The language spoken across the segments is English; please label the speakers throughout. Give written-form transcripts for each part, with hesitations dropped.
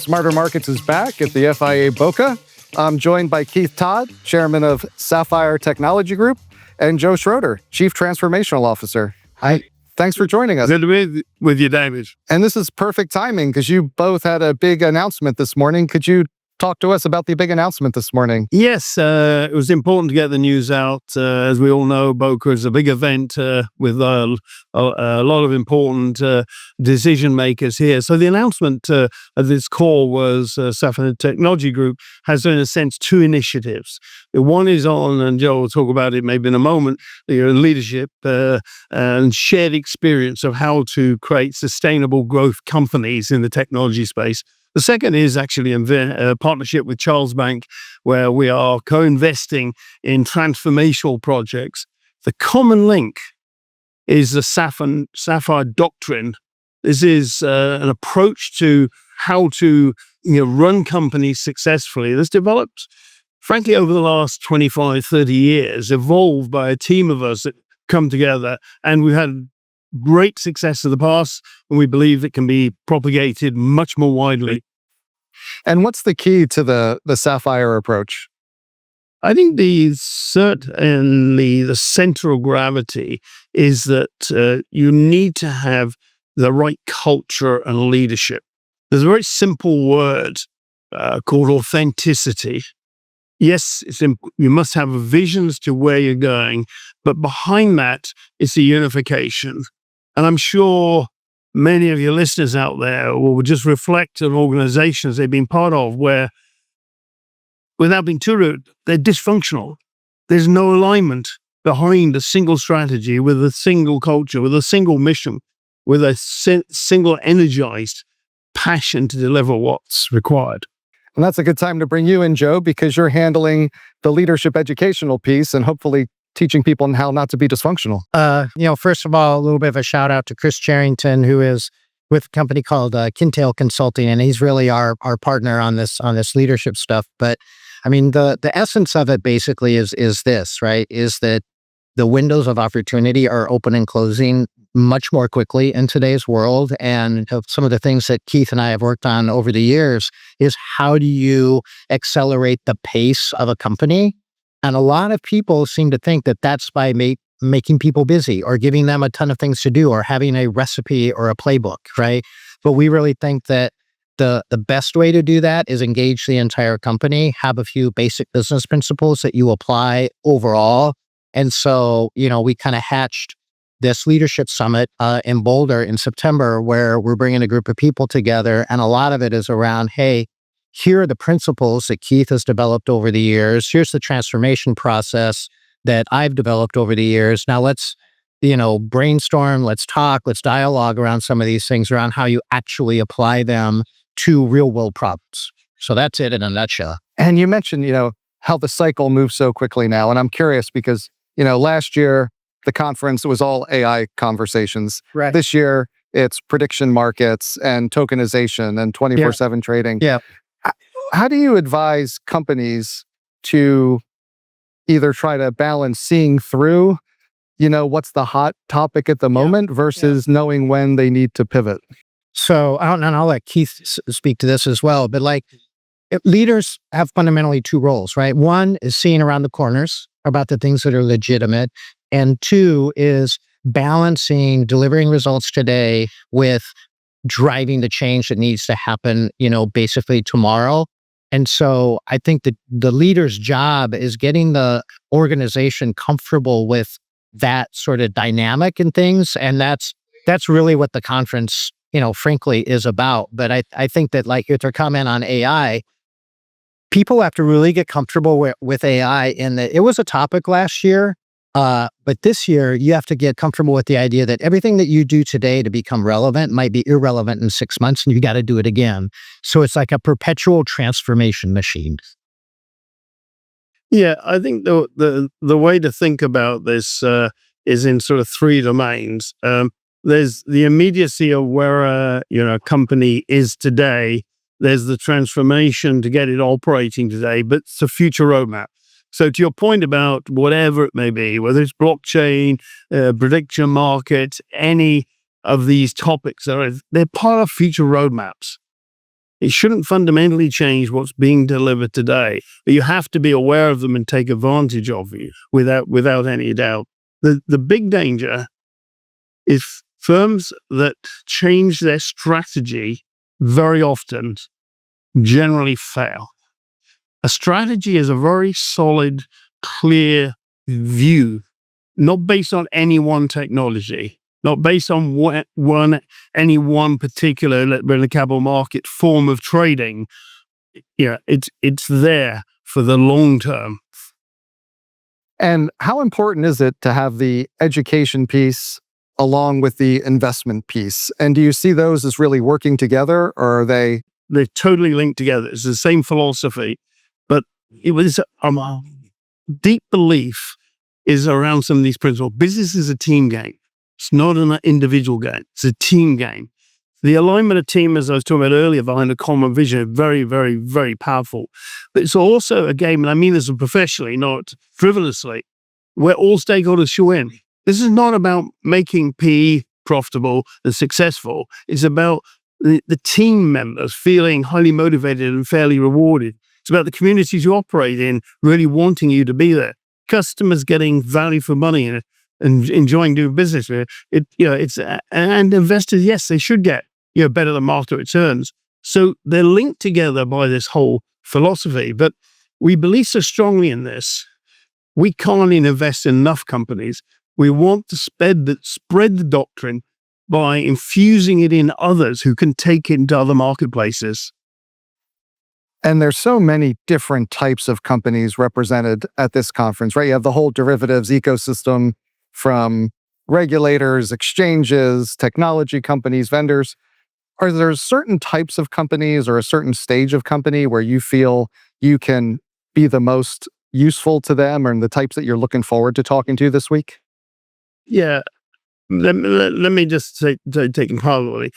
Speaker 1: SmarterMarkets is back at the FIA Boca. I'm joined by Keith Todd, chairman of Sapphire Technology Group, and Joe Schroeter, chief transformational officer.
Speaker 2: Hi.
Speaker 1: Thanks for joining us.
Speaker 3: Good to be with you, David.
Speaker 1: And this is perfect timing because you both had a big announcement this morning. Could you talk to us about the big announcement this morning?
Speaker 3: Yes, it was important to get the news out. As we all know, Boca is a big event with a lot of important decision makers here. So the announcement of this call was Sapphire Technology Group has, in a sense, two initiatives. One is on, and Joe will talk about it maybe in a moment, leadership and shared experience of how to create sustainable growth companies in the technology space. The second is actually a partnership with Charles Bank, where we are co-investing in transformational projects. The common link is the Sapphire doctrine. This is an approach to how to run companies successfully that's developed, frankly, over the last 25, 30 years, evolved by a team of us that come together, and we've had great success in the past, and we believe it can be propagated much more widely.
Speaker 1: And what's the key to the Sapphire approach?
Speaker 3: I think the center of gravity is that you need to have the right culture and leadership. There's a very simple word called authenticity. Yes, you must have a vision as to where you're going, but behind that is a unification. And I'm sure many of your listeners out there will just reflect on organizations they've been part of where, without being too rude, they're dysfunctional. There's no alignment behind a single strategy, with a single culture, with a single mission, with a single energized passion to deliver what's required.
Speaker 1: And that's a good time to bring you in, Joe, because you're handling the leadership educational piece and hopefully teaching people how not to be dysfunctional.
Speaker 2: First of all, a little bit of a shout out to Chris Charrington, who is with a company called Kintail Consulting, and he's really our partner on this leadership stuff. But I mean, the essence of it basically is this, right? Is that the windows of opportunity are open and closing much more quickly in today's world. And some of the things that Keith and I have worked on over the years is how do you accelerate the pace of a company? And a lot of people seem to think that that's by making people busy or giving them a ton of things to do or having a recipe or a playbook, right? But we really think that the best way to do that is engage the entire company, have a few basic business principles that you apply overall. And so, we kind of hatched this leadership summit in Boulder in September, where we're bringing a group of people together. And a lot of it is around, hey, here are the principles that Keith has developed over the years. Here's the transformation process that I've developed over the years. Now let's, brainstorm, let's talk, let's dialogue around some of these things, around how you actually apply them to real world problems. So that's it in a nutshell.
Speaker 1: And you mentioned, how the cycle moves so quickly now. And I'm curious because, last year, the conference was all AI conversations.
Speaker 2: Right.
Speaker 1: This year, it's prediction markets and tokenization and 24/7 trading.
Speaker 2: Yeah.
Speaker 1: How do you advise companies to either try to balance seeing through, what's the hot topic at the moment versus knowing when they need to pivot?
Speaker 2: So, I'll let Keith speak to this as well, but leaders have fundamentally two roles, right? One is seeing around the corners about the things that are legitimate. And two is balancing delivering results today with driving the change that needs to happen, basically tomorrow. And so I think that the leader's job is getting the organization comfortable with that sort of dynamic and things. And that's really what the conference, frankly, is about. But I think that with your comment on AI, people have to really get comfortable with AI in that it was a topic last year. But this year, you have to get comfortable with the idea that everything that you do today to become relevant might be irrelevant in 6 months, and you got to do it again. So it's like a perpetual transformation machine.
Speaker 3: Yeah, I think the way to think about this is in sort of three domains. There's the immediacy of where a company is today. There's the transformation to get it operating today, but it's a future roadmap. So to your point about whatever it may be, whether it's blockchain, prediction markets, any of these topics, they're part of future roadmaps. It shouldn't fundamentally change what's being delivered today, but you have to be aware of them and take advantage of you without any doubt. The big danger is firms that change their strategy very often generally fail. A strategy is a very solid, clear view, not based on any one technology, not based on any one particular in the capital market form of trading. It's there for the long term.
Speaker 1: And how important is it to have the education piece along with the investment piece? And do you see those as really working together, or are they?
Speaker 3: They're totally linked together. It's the same philosophy, but it was deep belief is around some of these principles. Business is a team game. It's not an individual game. It's a team game. The alignment of team, as I was talking about earlier, behind a common vision, is very, very, very powerful. But it's also a game, and I mean this professionally, not frivolously, where all stakeholders should win. This is not about making PE profitable and successful. It's about the team members feeling highly motivated and fairly rewarded. It's about the communities you operate in really wanting you to be there. Customers getting value for money and enjoying doing business with it. And investors, yes, they should get better than market returns. So they're linked together by this whole philosophy. But we believe so strongly in this, we can't invest in enough companies. We want to spread the doctrine by infusing it in others who can take it into other marketplaces.
Speaker 1: And there's so many different types of companies represented at this conference, right? You have the whole derivatives ecosystem from regulators, exchanges, technology companies, vendors. Are there certain types of companies or a certain stage of company where you feel you can be the most useful to them, and the types that you're looking forward to talking to this week?
Speaker 3: Yeah. Let me just take it probably.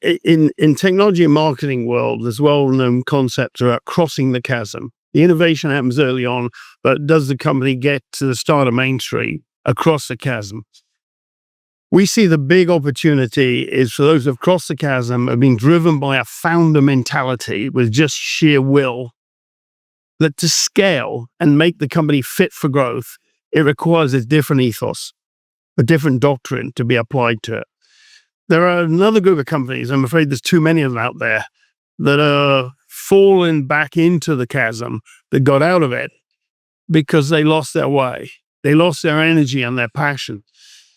Speaker 3: In technology and marketing world, there's well-known concepts about crossing the chasm. The innovation happens early on, but does the company get to the start of Main Street across the chasm? We see the big opportunity is for those who have crossed the chasm, have been driven by a founder mentality with just sheer will, that to scale and make the company fit for growth, it requires a different ethos, a different doctrine to be applied to it. There are another group of companies, I'm afraid there's too many of them out there, that are falling back into the chasm, that got out of it because they lost their way. They lost their energy and their passion.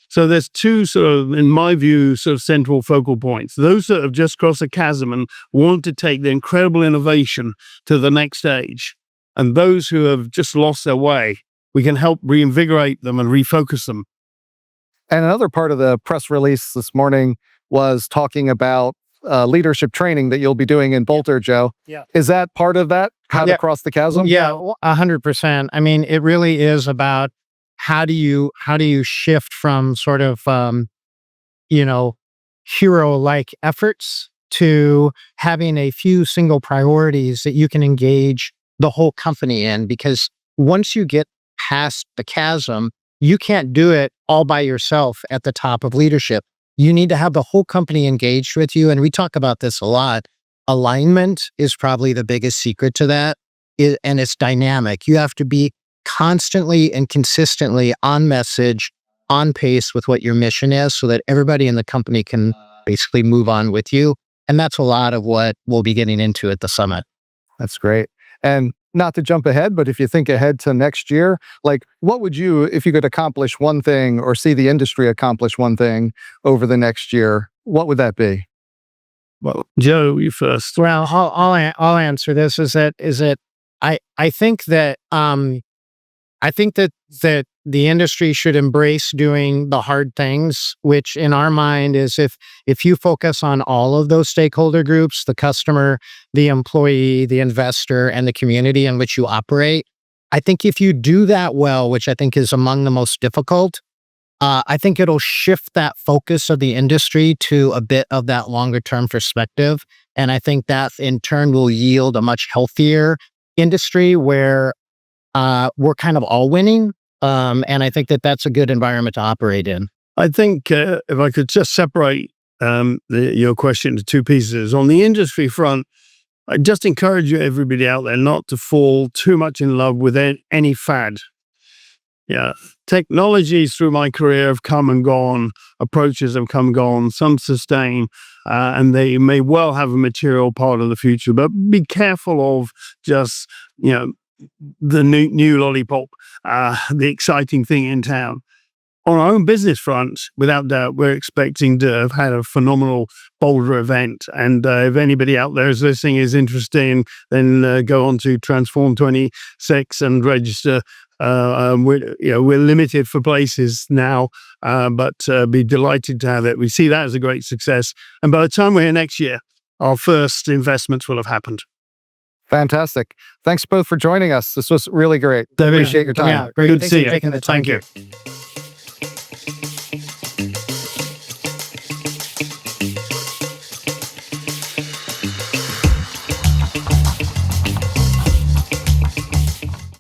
Speaker 3: So there's two sort of, in my view, sort of central focal points. Those that have just crossed the chasm and want to take the incredible innovation to the next stage. And those who have just lost their way, we can help reinvigorate them and refocus them.
Speaker 1: And another part of the press release this morning was talking about leadership training that you'll be doing in Boulder, Joe.
Speaker 2: Yeah.
Speaker 1: Is that part of that? How to cross the chasm?
Speaker 2: Yeah, 100%. I mean, it really is about how do you shift from sort of, hero-like efforts to having a few single priorities that you can engage the whole company in. Because once you get past the chasm, you can't do it all by yourself at the top of leadership. You need to have the whole company engaged with you. And we talk about this a lot. Alignment is probably the biggest secret to that. And it's dynamic. You have to be constantly and consistently on message, on pace with what your mission is, so that everybody in the company can basically move on with you. And that's a lot of what we'll be getting into at the summit.
Speaker 1: That's great. And not to jump ahead, but if you think ahead to next year, like what would you, if you could accomplish one thing or see the industry accomplish one thing over the next year, what would that be?
Speaker 3: Well, Joe, you first.
Speaker 2: Well, I'll answer this. I think that the industry should embrace doing the hard things, which in our mind is if you focus on all of those stakeholder groups, the customer, the employee, the investor, and the community in which you operate, I think if you do that well, which I think is among the most difficult, I think it'll shift that focus of the industry to a bit of that longer term perspective. And I think that in turn will yield a much healthier industry where we're kind of all winning. And I think that that's a good environment to operate in.
Speaker 3: I think if I could just separate your question into two pieces. On the industry front, I just encourage everybody out there not to fall too much in love with any fad. Yeah, technologies through my career have come and gone. Approaches have come and gone. Some sustain, and they may well have a material part of the future. But be careful of just the new lollipop, the exciting thing in town. On our own business front, without doubt, we're expecting to have had a phenomenal Boulder event. And if anybody out there is listening is interested, then go on to Transform 26 and register. We're limited for places now, but be delighted to have it. We see that as a great success. And by the time we're here next year, our first investments will have happened.
Speaker 1: Fantastic. Thanks both for joining us. This was really great. Appreciate your time.
Speaker 2: Yeah, great.
Speaker 3: Good to
Speaker 2: Thanks
Speaker 3: see
Speaker 2: for
Speaker 3: you.
Speaker 2: taking the time.
Speaker 3: Thank you.